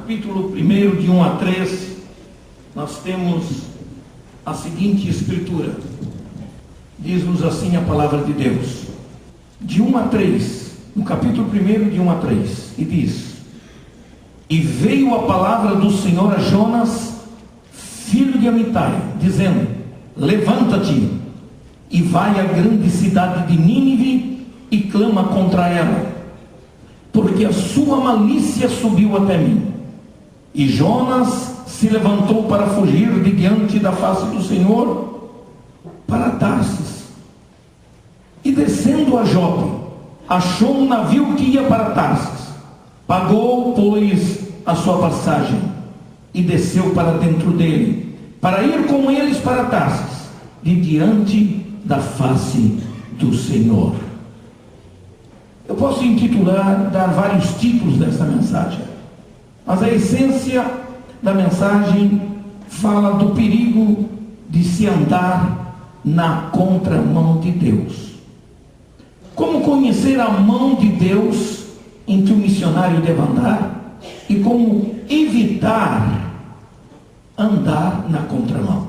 capítulo 1, de 1 a 3, nós temos a seguinte escritura. Diz-nos assim a palavra de Deus. De 1 a 3, no capítulo 1, de 1 a 3, e diz: E veio a palavra do Senhor a Jonas, filho de Amitai, dizendo: Levanta-te e vai à grande cidade de Nínive e clama contra ela, porque a sua malícia subiu até mim. E Jonas se levantou para fugir de diante da face do Senhor para Tarsis. E descendo a Jope, achou um navio que ia para Tarsis. Pagou, pois, a sua passagem e desceu para dentro dele, para ir com eles para Tarsis, de diante da face do Senhor. Eu posso intitular, dar vários títulos dessa mensagem, mas a essência da mensagem fala do perigo de se andar na contramão de Deus. Como conhecer a mão de Deus em que o missionário deve andar e como evitar andar na contramão.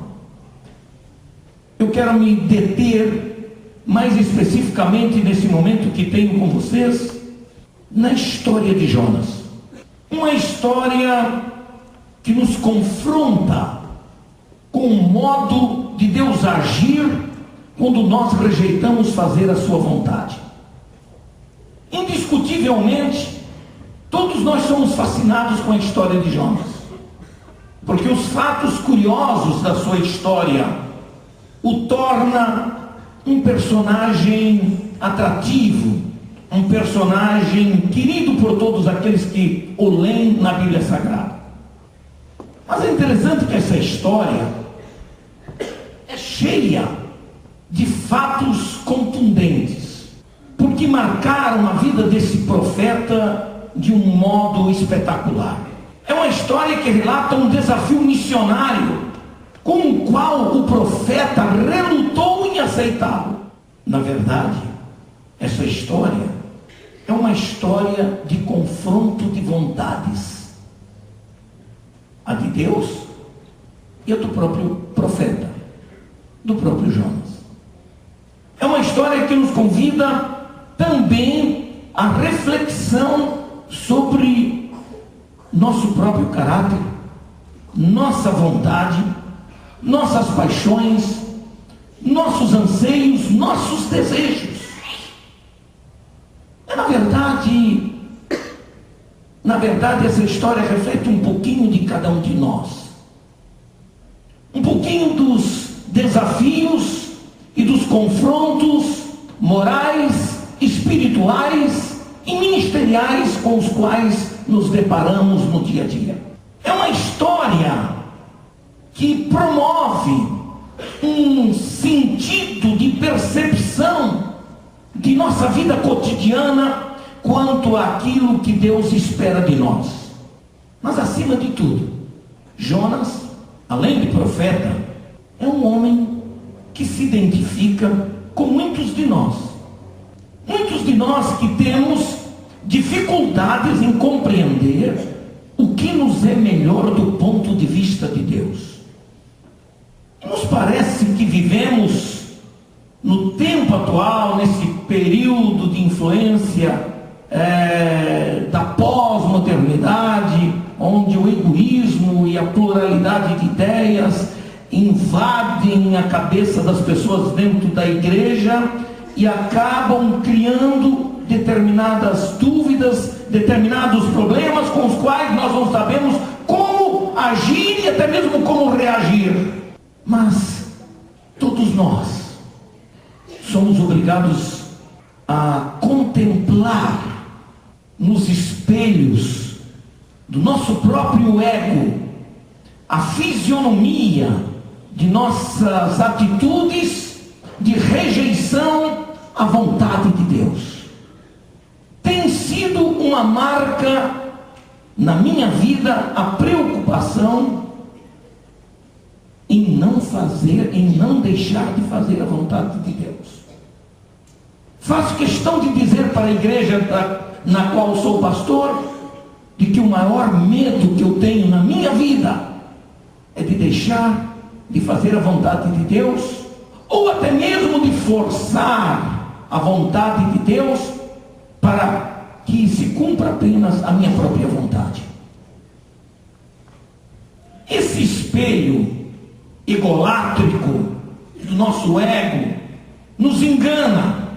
Eu quero me deter mais especificamente nesse momento que tenho com vocês, na história de Jonas. Uma história que nos confronta com o modo de Deus agir quando nós rejeitamos fazer a sua vontade. Indiscutivelmente, todos nós somos fascinados com a história de Jonas, porque os fatos curiosos da sua história o torna um personagem atrativo, um personagem querido por todos aqueles que o leem na Bíblia Sagrada. Mas é interessante que essa história é cheia de fatos contundentes, porque marcaram a vida desse profeta de um modo espetacular. É uma história que relata um desafio missionário com o qual o profeta relutou em aceitá-lo. Na verdade, essa história é uma história de confronto de vontades, a de Deus e a do próprio profeta, do próprio Jonas. É uma história que nos convida também à reflexão sobre nosso próprio caráter, nossa vontade, nossas paixões, nossos anseios, nossos desejos. Na verdade, essa história reflete um pouquinho de cada um de nós. Um pouquinho dos desafios e dos confrontos morais, espirituais e ministeriais com os quais nos deparamos no dia a dia. É uma história que promove um sentido de percepção de nossa vida cotidiana quanto àquilo que Deus espera de nós. Mas acima de tudo, Jonas, além de profeta, é um homem que se identifica com muitos de nós. Muitos de nós que temos dificuldades em compreender o que nos é melhor do ponto de vista de Deus. Nos parece que vivemos no tempo atual, nesse período de influência da pós-modernidade, onde o egoísmo e a pluralidade de ideias invadem a cabeça das pessoas dentro da igreja e acabam criando determinadas dúvidas, determinados problemas com os quais nós não sabemos como agir e até mesmo como reagir. Mas todos nós somos obrigados a contemplar nos espelhos do nosso próprio ego a fisionomia de nossas atitudes de rejeição à vontade de Deus. Tem sido uma marca na minha vida a preocupação em não fazer, em não deixar de fazer a vontade de Deus. Faço questão de dizer para a igreja na qual sou pastor, de que o maior medo que eu tenho na minha vida é de deixar de fazer a vontade de Deus, ou até mesmo de forçar a vontade de Deus para que se cumpra apenas a minha própria vontade. Esse espelho egolátrico do nosso ego nos engana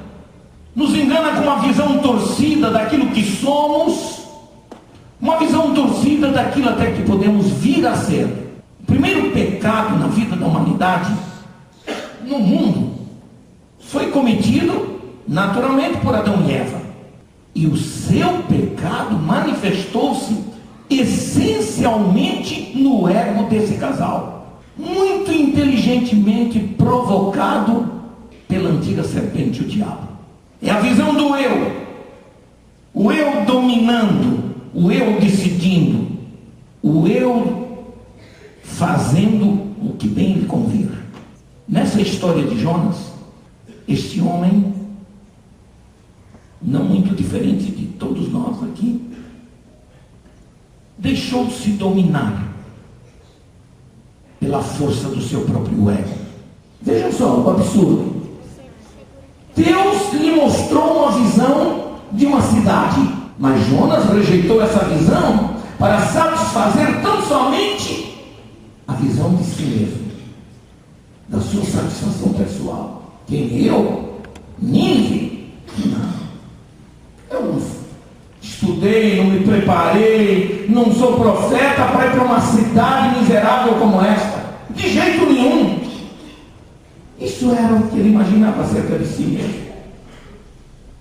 com uma visão torcida daquilo que somos, uma visão torcida daquilo até que podemos vir a ser. O primeiro pecado na vida da humanidade, no mundo, foi cometido naturalmente por Adão e Eva. E o seu pecado manifestou-se essencialmente no ego desse casal, muito inteligentemente provocado pela antiga serpente, o diabo. É a visão do eu, o eu dominando, o eu decidindo, o eu fazendo o que bem lhe convir. Nessa história de Jonas, este homem, não muito diferente de todos nós aqui, deixou-se dominar pela força do seu próprio ego. Vejam só o absurdo. Deus lhe mostrou uma visão de uma cidade, mas Jonas rejeitou essa visão para satisfazer tão somente a visão de si mesmo, da sua satisfação pessoal. Quem eu? Nínive? Não. Eu não estudei, não me preparei, não sou profeta para ir para uma cidade miserável como esta. De jeito nenhum. Isso era o que ele imaginava acerca de si mesmo.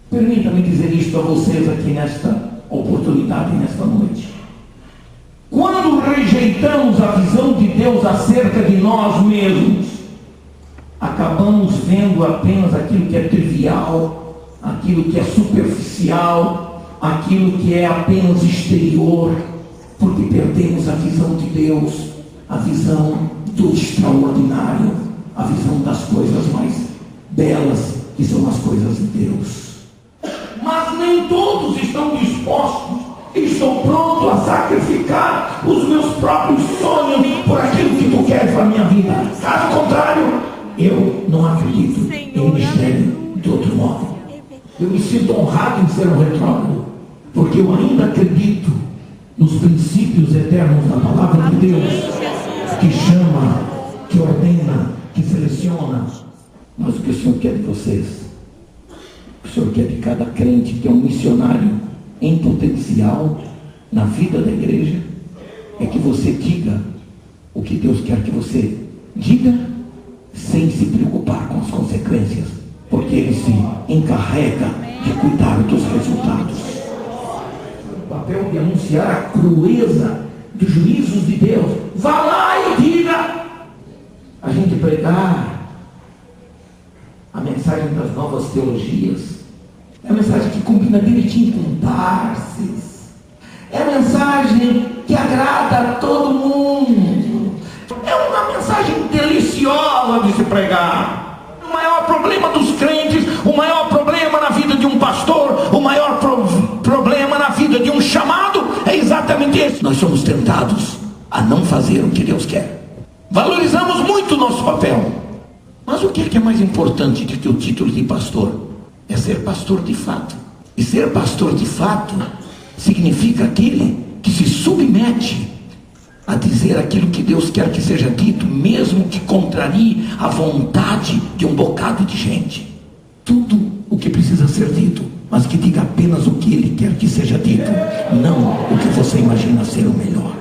Permita-me dizer isto a vocês aqui nesta oportunidade, nesta noite. Quando rejeitamos a visão de Deus acerca de nós mesmos, acabamos vendo apenas aquilo que é trivial, aquilo que é superficial, aquilo que é apenas exterior, porque perdemos a visão de Deus, a visão do extraordinário, a visão das coisas mais belas, que são as coisas de Deus. Mas nem todos estão dispostos, estou pronto a sacrificar os meus próprios sonhos por aquilo que tu queres para a minha vida. Caso contrário, eu não acredito em ministério de outro modo. Eu me sinto honrado em ser um retrógrado, porque eu ainda acredito nos princípios eternos da palavra de Deus, que chama, que ordena, que seleciona. Mas o que o Senhor quer de vocês, o Senhor quer de cada crente que é um missionário em potencial na vida da igreja, é que você diga o que Deus quer que você diga, sem se preocupar com as consequências, porque Ele se encarrega de cuidar dos resultados. O papel de anunciar a crueza dos juízos de Deus. Vá lá e diga. A gente pregar a mensagem das novas teologias, é a mensagem que combina direitinho com Tarsis, é a mensagem que agrada a todo mundo, é uma mensagem deliciosa de se pregar. O maior problema dos crentes, o maior problema na vida de um pastor, o maior problema na vida de um chamado é exatamente esse. Nós somos tentados a não fazer o que Deus quer. Valorizamos muito o nosso papel, mas o que é mais importante do que o título de pastor? É ser pastor de fato. E ser pastor de fato significa aquele que se submete a dizer aquilo que Deus quer que seja dito, mesmo que contrarie a vontade de um bocado de gente. Tudo o que precisa ser dito, mas que diga apenas o que Ele quer que seja dito, não o que você imagina ser o melhor.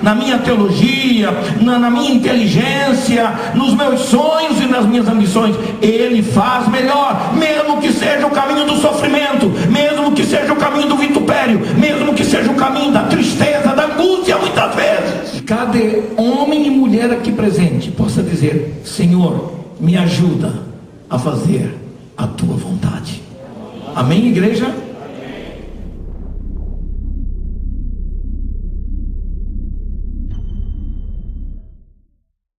Na minha teologia, na minha inteligência, nos meus sonhos e nas minhas ambições, Ele faz melhor, mesmo que seja o caminho do sofrimento, mesmo que seja o caminho do vitupério, mesmo que seja o caminho da tristeza, da angústia, muitas vezes. Cada homem e mulher aqui presente possa dizer: Senhor, me ajuda a fazer a Tua vontade. Amém, igreja?